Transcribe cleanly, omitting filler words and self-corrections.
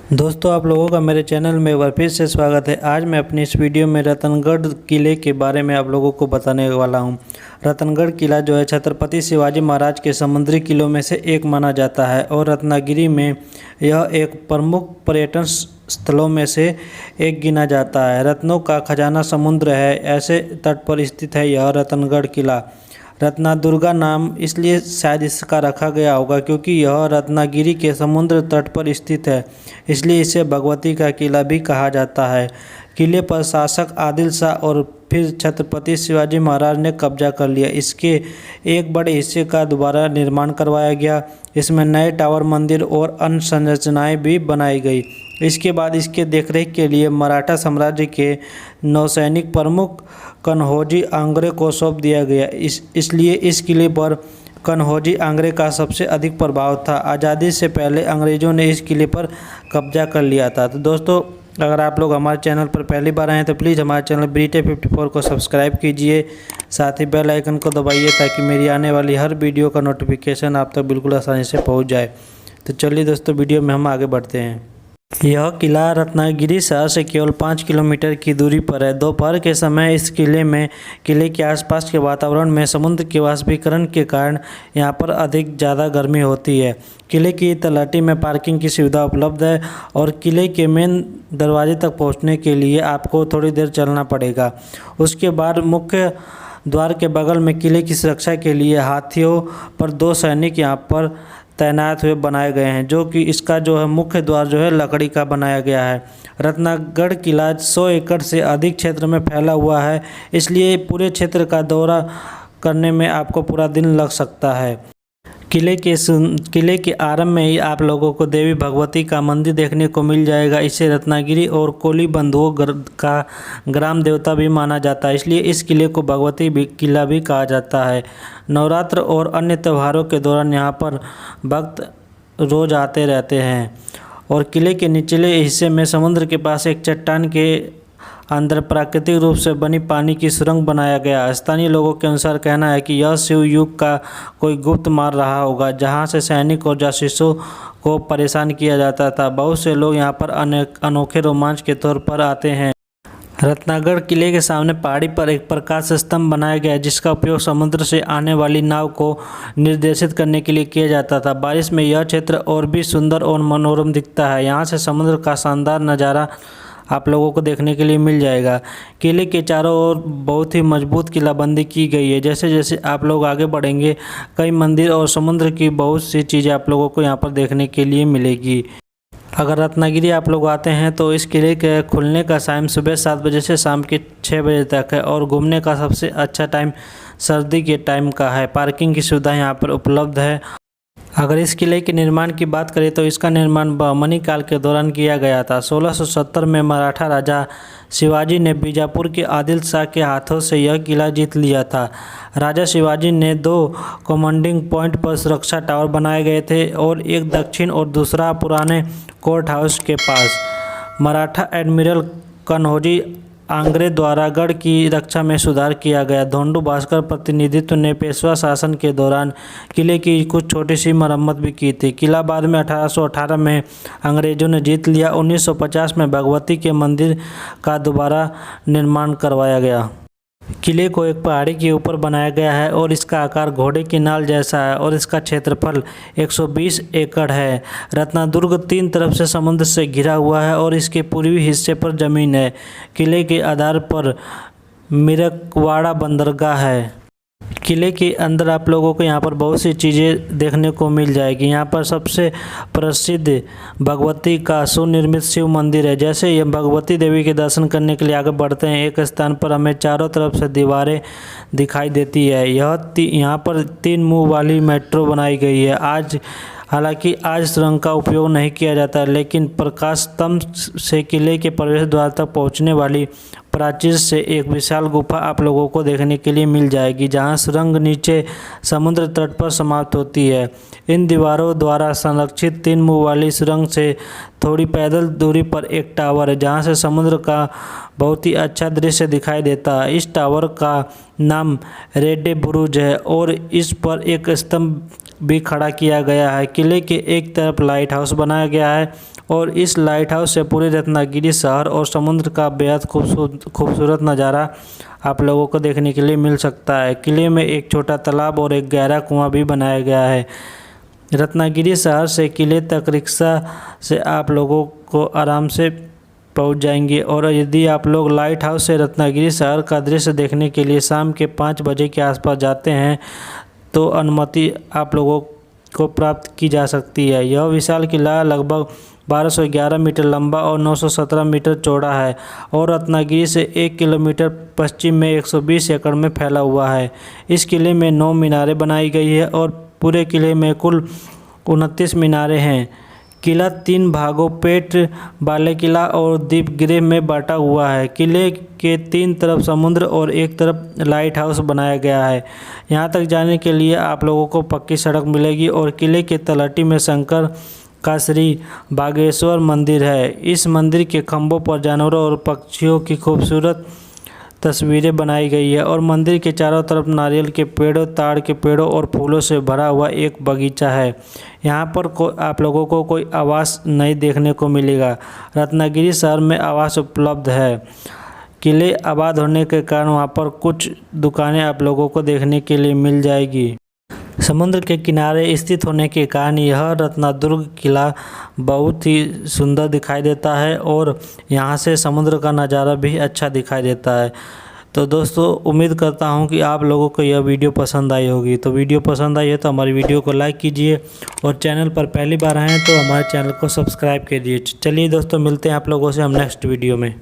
दोस्तों, आप लोगों का मेरे चैनल में एक बार फिर से स्वागत है। आज मैं अपनी इस वीडियो में रतनगढ़ किले के बारे में आप लोगों को बताने वाला हूं। रतनगढ़ किला जो है छत्रपति शिवाजी महाराज के समुद्री किलों में से एक माना जाता है और रत्नागिरी में यह एक प्रमुख पर्यटन स्थलों में से एक गिना जाता है। रत्नों का खजाना समुद्र है, ऐसे तट पर स्थित है यह रतनगढ़ किला। रत्नादुर्गा नाम इसलिए शायद इसका रखा गया होगा क्योंकि यह रत्नागिरी के समुद्र तट पर स्थित है, इसलिए इसे भगवती का किला भी कहा जाता है। किले पर शासक आदिल शाह और फिर छत्रपति शिवाजी महाराज ने कब्जा कर लिया। इसके एक बड़े हिस्से का दोबारा निर्माण करवाया गया। इसमें नए टावर, मंदिर और अन्य संरचनाएं भी बनाई गई। इसके बाद इसके देखरेख के लिए मराठा साम्राज्य के नौसैनिक प्रमुख कन्होजी आंग्रे को सौंप दिया गया। इसलिए इस किले पर कन्होजी आंग्रे का सबसे अधिक प्रभाव था। आज़ादी से पहले अंग्रेज़ों ने इस किले पर कब्जा कर लिया था। तो दोस्तों, अगर आप लोग हमारे चैनल पर पहली बार आए हैं तो प्लीज़ हमारे चैनल ब्रिटे 54 को सब्सक्राइब कीजिए, साथ ही बेल आइकन को दबाइए ताकि मेरी आने वाली हर वीडियो का नोटिफिकेशन आप तक बिल्कुल आसानी से पहुंच जाए। तो चलिए दोस्तों, वीडियो में हम आगे बढ़ते हैं। यह किला रत्नागिरी शहर से केवल 5 किलोमीटर की दूरी पर है। दोपहर के समय इस किले के आसपास के वातावरण में समुद्र के वाष्पीकरण के कारण यहाँ पर अधिक ज़्यादा गर्मी होती है। किले की तलहटी में पार्किंग की सुविधा उपलब्ध है और किले के मेन दरवाजे तक पहुँचने के लिए आपको थोड़ी देर चलना पड़ेगा। उसके बाद मुख्य द्वार के बगल में किले की सुरक्षा के लिए हाथियों पर 2 सैनिक यहाँ पर तैनात हुए बनाए गए हैं, जो कि इसका जो है मुख्य द्वार जो है लकड़ी का बनाया गया है। रत्नागढ़ किला 100 एकड़ से अधिक क्षेत्र में फैला हुआ है, इसलिए पूरे क्षेत्र का दौरा करने में आपको पूरा दिन लग सकता है। किले के आरंभ में ही आप लोगों को देवी भगवती का मंदिर देखने को मिल जाएगा। इसे रत्नागिरी और कोली बंधुओं का ग्राम देवता भी माना जाता है, इसलिए इस किले को भगवती किला भी कहा जाता है। नवरात्र और अन्य त्योहारों के दौरान यहाँ पर भक्त रोज आते रहते हैं। और किले के निचले हिस्से में समुद्र के पास एक चट्टान के अंदर प्राकृतिक रूप से बनी पानी की सुरंग बनाया गया। स्थानीय लोगों के अनुसार कहना है कि यह शिव युग का कोई गुप्त मार्ग रहा होगा, जहां से सैनिक और जासूसों को परेशान किया जाता था। बहुत से लोग यहां पर अनोखे रोमांच के तौर पर आते हैं। रत्नागढ़ किले के सामने पहाड़ी पर एक प्रकाश स्तंभ बनाया गया है, जिसका उपयोग समुद्र से आने वाली नाव को निर्देशित करने के लिए किया जाता था। बारिश में यह क्षेत्र और भी सुंदर और मनोरम दिखता है। यहाँ से समुद्र का शानदार नज़ारा आप लोगों को देखने के लिए मिल जाएगा। किले के चारों ओर बहुत ही मजबूत किलाबंदी की गई है। जैसे जैसे आप लोग आगे बढ़ेंगे, कई मंदिर और समुद्र की बहुत सी चीज़ें आप लोगों को यहाँ पर देखने के लिए मिलेगी। अगर रत्नागिरी आप लोग आते हैं तो इस किले के खुलने का टाइम सुबह 7 बजे से शाम के 6 बजे तक है और घूमने का सबसे अच्छा टाइम सर्दी के टाइम का है। पार्किंग की सुविधा यहाँ पर उपलब्ध है। अगर इस किले के निर्माण की बात करें तो इसका निर्माण बहमनी काल के दौरान किया गया था। 1670 में मराठा राजा शिवाजी ने बीजापुर के आदिल शाह के हाथों से यह किला जीत लिया था। राजा शिवाजी ने 2 कमांडिंग पॉइंट पर सुरक्षा टावर बनाए गए थे और एक दक्षिण और दूसरा पुराने कोर्ट हाउस के पास। मराठा एडमिरल कन्होजी आंग्रे द्वारा गढ़ की रक्षा में सुधार किया गया। धोंडू भास्कर प्रतिनिधित्व ने पेशवा शासन के दौरान किले की कुछ छोटी सी मरम्मत भी की थी। किला बाद में 1818 में अंग्रेजों ने जीत लिया। 1950 में भगवती के मंदिर का दोबारा निर्माण करवाया गया। किले को एक पहाड़ी के ऊपर बनाया गया है और इसका आकार घोड़े की नाल जैसा है और इसका क्षेत्रफल 120 एकड़ है। रत्नादुर्ग 3 तरफ से समुद्र से घिरा हुआ है और इसके पूर्वी हिस्से पर जमीन है। किले के आधार पर मिरकवाड़ा बंदरगाह है। किले के अंदर आप लोगों को यहाँ पर बहुत सी चीज़ें देखने को मिल जाएगी। यहाँ पर सबसे प्रसिद्ध भगवती का सुनिर्मित शिव मंदिर है। जैसे ये भगवती देवी के दर्शन करने के लिए आगे बढ़ते हैं, एक स्थान पर हमें चारों तरफ से दीवारें दिखाई देती है। यहाँ पर 3 मुंह वाली मेट्रो बनाई गई है। हालांकि आज सुरंग का उपयोग नहीं किया जाता है, लेकिन प्रकाश स्तंभ से किले के प्रवेश द्वार तक पहुंचने वाली प्राचीर से एक विशाल गुफा आप लोगों को देखने के लिए मिल जाएगी, जहां सुरंग नीचे समुद्र तट पर समाप्त होती है। इन दीवारों द्वारा संरक्षित 3 मुंह वाली सुरंग से थोड़ी पैदल दूरी पर एक टावर है, जहां से समुद्र का बहुत ही अच्छा दृश्य दिखाई देता है। इस टावर का नाम रेड बुरुज है और इस पर एक स्तंभ भी खड़ा किया गया है। किले के एक तरफ लाइट हाउस बनाया गया है और इस लाइट हाउस से पूरे रत्नागिरी शहर और समुद्र का बेहद खूबसूरत नज़ारा आप लोगों को देखने के लिए मिल सकता है। किले में एक छोटा तालाब और एक गहरा कुआं भी बनाया गया है। रत्नागिरी शहर से किले तक रिक्शा से आप लोगों को आराम से पहुंच जाएंगे। और यदि आप लोग लाइट हाउस से रत्नागिरी शहर का दृश्य देखने के लिए शाम के 5 बजे के आसपास जाते हैं तो अनुमति आप लोगों को प्राप्त की जा सकती है। यह विशाल किला लगभग 1211 मीटर लंबा और 917 मीटर चौड़ा है और रत्नागिरी से 1 किलोमीटर पश्चिम में 120 एकड़ में फैला हुआ है। इस किले में 9 मीनारें बनाई गई है और पूरे किले में कुल 29 मीनारें हैं। किला 3 भागों पेट, बाले किला और दीपगृह में बांटा हुआ है। किले के 3 तरफ समुद्र और एक तरफ लाइट हाउस बनाया गया है। यहां तक जाने के लिए आप लोगों को पक्की सड़क मिलेगी और किले के तलहटी में शंकर का श्री बागेश्वर मंदिर है। इस मंदिर के खंभों पर जानवरों और पक्षियों की खूबसूरत तस्वीरें बनाई गई है और मंदिर के चारों तरफ नारियल के पेड़ों, ताड़ के पेड़ों और फूलों से भरा हुआ एक बगीचा है। यहाँ पर आप लोगों को कोई आवास नहीं देखने को मिलेगा। रत्नागिरी शहर में आवास उपलब्ध है। किले आबाद होने के कारण वहाँ पर कुछ दुकानें आप लोगों को देखने के लिए मिल जाएगी। समुद्र के किनारे स्थित होने के कारण यह रत्नदुर्ग किला बहुत ही सुंदर दिखाई देता है और यहाँ से समुद्र का नज़ारा भी अच्छा दिखाई देता है। तो दोस्तों, उम्मीद करता हूँ कि आप लोगों को यह वीडियो पसंद आई होगी। तो वीडियो पसंद आई है तो हमारी वीडियो को लाइक कीजिए और चैनल पर पहली बार आए हैं तो हमारे चैनल को सब्सक्राइब कीजिए। चलिए दोस्तों, मिलते हैं आप लोगों से हम नेक्स्ट वीडियो में।